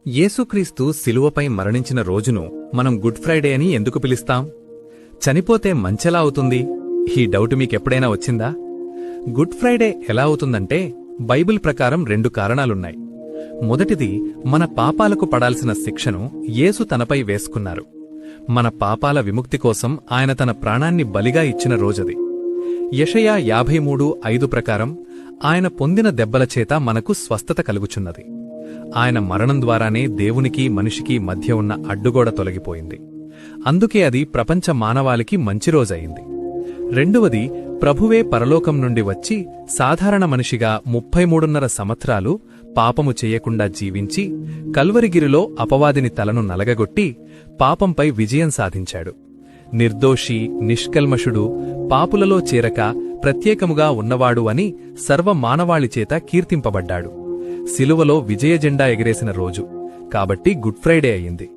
యేసుక్రీస్తు శిలువపై మరణించిన రోజును మనం గుడ్ ఫ్రైడే అని ఎందుకు పిలుస్తాం? చనిపోతే మంచెలా అవుతుంది? ఈ డౌట్ మీకెప్పుడైనా వచ్చిందా? గుడ్ ఫ్రైడే ఎలా అవుతుందంటే, బైబిల్ ప్రకారం 2 కారణాలున్నాయి. మొదటిది, మన పాపాలకు పడాల్సిన శిక్షను యేసు తనపై వేసుకున్నారు. మన పాపాల విముక్తి కోసం ఆయన తన ప్రాణాన్ని బలిగా ఇచ్చిన రోజది. యెషయా 53:5 ప్రకారం ఆయన పొందిన దెబ్బల చేత మనకు స్వస్థత కలుగుచున్నది. ఆయన మరణం ద్వారానే దేవునికి మనిషికి మధ్య ఉన్న అడ్డుగోడ తొలగిపోయింది. అందుకే అది ప్రపంచ మానవాళికి మంచి రోజయింది. రెండవది, ప్రభువే పరలోకం నుండి వచ్చి సాధారణ మనిషిగా 33.5 సంవత్సరాలు పాపము చెయ్యకుండా జీవించి కల్వరిగిరిలో అపవాదిని తలను నలగగొట్టి పాపంపై విజయం సాధించాడు. నిర్దోషి, నిష్కల్మషుడు, పాపులలో చేరక ప్రత్యేకముగా ఉన్నవాడు అని సర్వ మానవాళిచేత కీర్తింపబడ్డాడు. శిలువలో విజయజెండా ఎగిరేసిన రోజు కాబట్టి గుడ్ ఫ్రైడే అయింది.